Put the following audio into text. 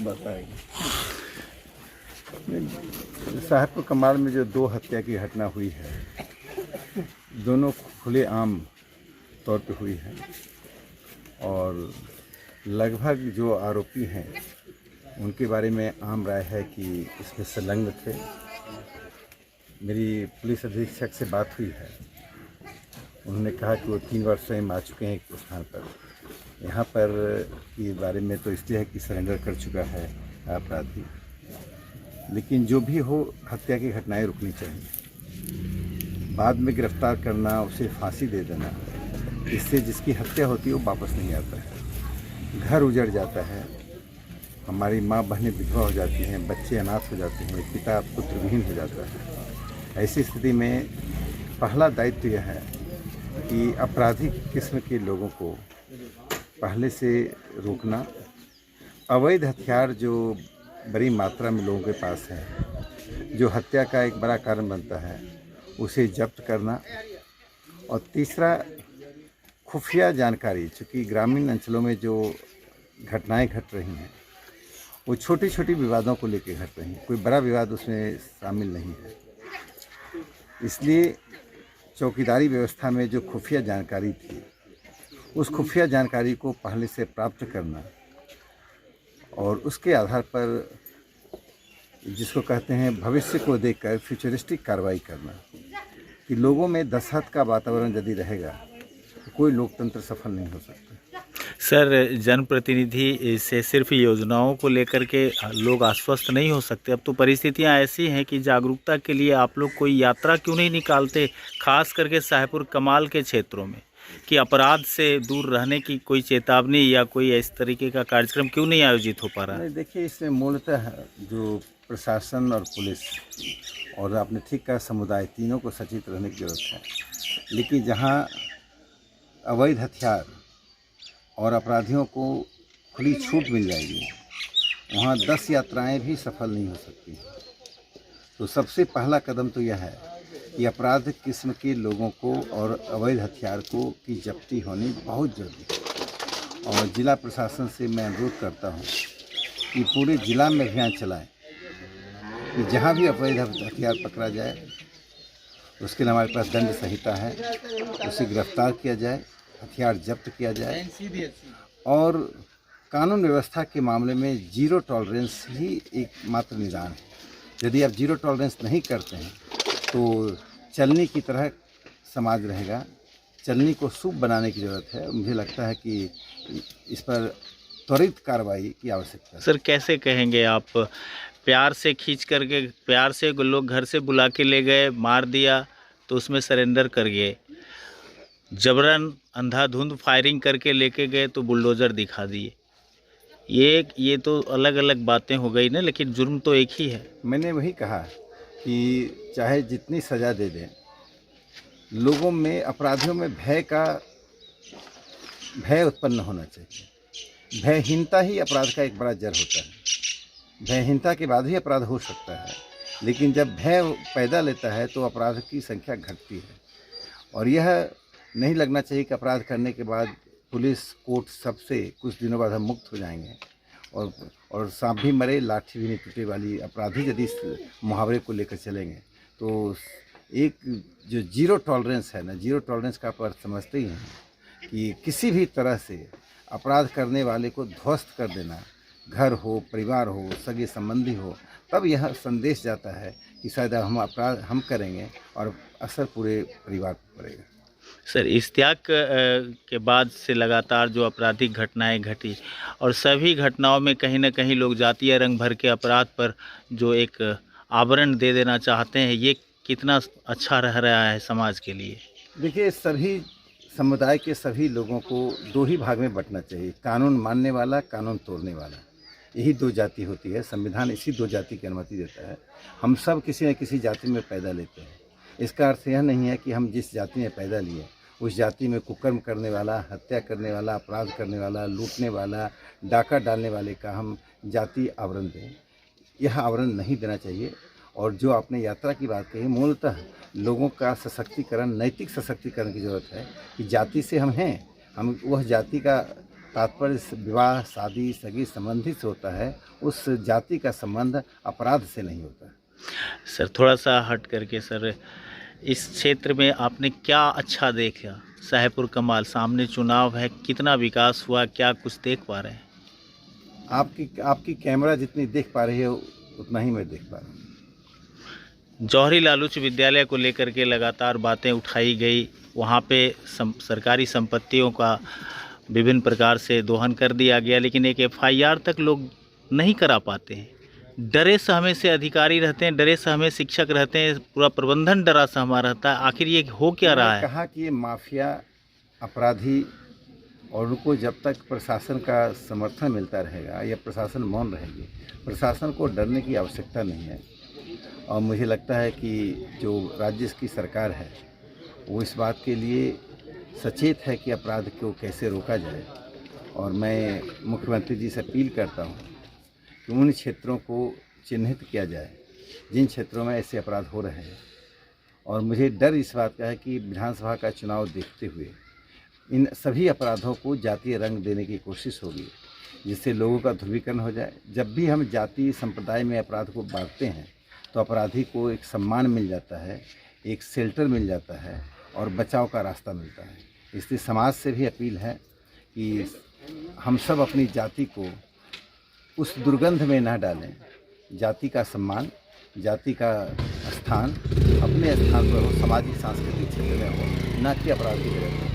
बताएंगे। साहेबपुर कमाल में जो 2 हत्या की घटना हुई है, दोनों खुलेआम तौर पे हुई है और लगभग जो आरोपी हैं उनके बारे में आम राय है कि इसमें संलग्न थे। मेरी पुलिस अधीक्षक से बात हुई है, उन्होंने कहा कि वो 3 बार स्वयं आ चुके हैं एक स्थान पर। यहाँ पर के बारे में तो इसलिए है कि सरेंडर कर चुका है अपराधी, लेकिन जो भी हो हत्या की घटनाएं रुकनी चाहिए। बाद में गिरफ्तार करना, उसे फांसी दे देना, इससे जिसकी हत्या होती है वो वापस नहीं आता है, घर उजड़ जाता है, हमारी माँ बहनें विधवा हो जाती हैं, बच्चे अनाथ हो जाते हैं, पिता पुत्रविहीन हो जाता है। ऐसी स्थिति में पहला दायित्व यह है कि आपराधिक किस्म के लोगों को पहले से रोकना, अवैध हथियार जो बड़ी मात्रा में लोगों के पास है, जो हत्या का एक बड़ा कारण बनता है, उसे जब्त करना, और तीसरा खुफिया जानकारी, चूँकि ग्रामीण अंचलों में जो घटनाएं घट रही हैं वो छोटी छोटी विवादों को लेकर घट रही हैं, कोई बड़ा विवाद उसमें शामिल नहीं है। इसलिए चौकीदारी व्यवस्था में जो खुफिया जानकारी थी, उस खुफिया जानकारी को पहले से प्राप्त करना और उसके आधार पर जिसको कहते हैं भविष्य को देखकर फ्यूचरिस्टिक कार्रवाई करना, कि लोगों में दहशत का वातावरण यदि रहेगा तो कोई लोकतंत्र सफल नहीं हो सकता। सर, जनप्रतिनिधि से सिर्फ योजनाओं को लेकर के लोग आश्वस्त नहीं हो सकते। अब तो परिस्थितियां ऐसी हैं कि जागरूकता के लिए आप लोग कोई यात्रा क्यों नहीं निकालते, खास करके साहेबपुर कमाल के क्षेत्रों में, कि अपराध से दूर रहने की कोई चेतावनी या कोई इस तरीके का कार्यक्रम क्यों नहीं आयोजित हो पा रहा है? देखिए, इसमें मूलतः जो प्रशासन और पुलिस और आपने ठीक कहा समुदाय, तीनों को सचेत रहने की जरूरत है। लेकिन जहाँ अवैध हथियार और अपराधियों को खुली छूट मिल जाएगी, वहाँ 10 यात्राएं भी सफल नहीं हो सकती। तो सबसे पहला कदम तो यह है कि अपराध किस्म के लोगों को और अवैध हथियार को की जब्ती होनी बहुत जरूरी है। और जिला प्रशासन से मैं अनुरोध करता हूँ कि पूरे जिला में अभियान चलाएं कि जहाँ भी अवैध हथियार पकड़ा जाए उसके लिए हमारे पास दंड संहिता है, उसे गिरफ्तार किया जाए, हथियार जब्त किया जाए, और कानून व्यवस्था के मामले में 0 टॉलरेंस ही एकमात्र निदान है। यदि आप 0 टॉलरेंस नहीं करते हैं तो चलनी की तरह समाज रहेगा। चलनी को सूप बनाने की ज़रूरत है। मुझे लगता है कि इस पर त्वरित कार्रवाई की आवश्यकता है। सर, कैसे कहेंगे आप, प्यार से खींच करके, प्यार से लोग घर से बुला के ले गए, मार दिया तो उसमें सरेंडर कर गए, जबरन अंधाधुंध फायरिंग करके लेके गए तो बुलडोज़र दिखा दिए। ये तो अलग अलग बातें हो गई ना, लेकिन जुर्म तो एक ही है। मैंने वही कहा कि चाहे जितनी सज़ा दे दें, लोगों में, अपराधियों में भय उत्पन्न होना चाहिए। भयहीनता ही अपराध का एक बड़ा जड़ होता है। भयहीनता के बाद ही अपराध हो सकता है, लेकिन जब भय पैदा लेता है तो अपराध की संख्या घटती है। और यह नहीं लगना चाहिए कि अपराध करने के बाद पुलिस, कोर्ट सबसे कुछ दिनों बाद हम मुक्त हो जाएंगे और सांप भी मरे लाठी भी नहीं टूटे वाली अपराधी यदि इस मुहावरे को लेकर चलेंगे तो एक जो 0 टॉलरेंस है ना, 0 टॉलरेंस का आप अर्थ समझते ही हैं कि किसी भी तरह से अपराध करने वाले को ध्वस्त कर देना, घर हो, परिवार हो, सगे संबंधी हो, तब यह संदेश जाता है कि शायद हम अपराध हम करेंगे और असर पूरे परिवार पर पड़ेगा। सर, इश्तियाक के बाद से लगातार जो आपराधिक घटनाएं घटी और सभी घटनाओं में कहीं ना कहीं लोग जातीय रंग भर के अपराध पर जो एक आवरण दे देना चाहते हैं, ये कितना अच्छा रह रहा है समाज के लिए? देखिए, सभी समुदाय के सभी लोगों को 2 ही भाग में बंटना चाहिए, कानून मानने वाला, कानून तोड़ने वाला। यही 2 जाति होती है। संविधान इसी 2 जाति की अनुमति देता है। हम सब किसी न किसी जाति में पैदा लेते हैं। इसका अर्थ यह नहीं है कि हम जिस जाति में पैदा लिए उस जाति में कुकर्म करने वाला, हत्या करने वाला, अपराध करने वाला, लूटने वाला, डाका डालने वाले का हम जाति आवरण दें। यह आवरण नहीं देना चाहिए। और जो आपने यात्रा की बात कही, मूलतः लोगों का सशक्तिकरण, नैतिक सशक्तिकरण की ज़रूरत है कि जाति से हम वह जाति का तात्पर्य विवाह, शादी, सगी संबंधी से होता है, उस जाति का संबंध अपराध से नहीं होता। सर थोड़ा सा हट करके सर, इस क्षेत्र में आपने क्या अच्छा देखा? साहेबपुर कमाल सामने चुनाव है, कितना विकास हुआ, क्या कुछ देख पा रहे हैं? आपकी कैमरा जितनी देख पा रही है उतना ही मैं देख पा रहा हूँ। जौहरी लाल उच्च विद्यालय को लेकर के लगातार बातें उठाई गई, वहाँ पे सरकारी संपत्तियों का विभिन्न प्रकार से दोहन कर दिया गया, लेकिन एक FIR तक लोग नहीं करा पाते हैं। डरे सहमे से अधिकारी रहते हैं, डरे सहमे शिक्षक रहते हैं, पूरा प्रबंधन डरा सहमा रहता है। आखिर ये हो क्या रहा है? कहा कि ये माफिया अपराधी, और उनको जब तक प्रशासन का समर्थन मिलता रहेगा या प्रशासन मौन रहेगी, प्रशासन को डरने की आवश्यकता नहीं है। और मुझे लगता है कि जो राज्य की सरकार है वो इस बात के लिए सचेत है कि अपराध को कैसे रोका जाए। और मैं मुख्यमंत्री जी से अपील करता हूँ कि उन क्षेत्रों को चिन्हित किया जाए जिन क्षेत्रों में ऐसे अपराध हो रहे हैं। और मुझे डर इस बात का है कि विधानसभा का चुनाव देखते हुए इन सभी अपराधों को जातीय रंग देने की कोशिश होगी, जिससे लोगों का ध्रुवीकरण हो जाए। जब भी हम जाति संप्रदाय में अपराध को बांटते हैं तो अपराधी को एक सम्मान मिल जाता है, एक शेल्टर मिल जाता है और बचाव का रास्ता मिलता है। इसलिए समाज से भी अपील है कि हम सब अपनी जाति को उस दुर्गंध में न डालें। जाति का सम्मान, जाति का स्थान अपने स्थान पर हो, सामाजिक सांस्कृतिक क्षेत्र में हो, न कि अपराध की जगह पर।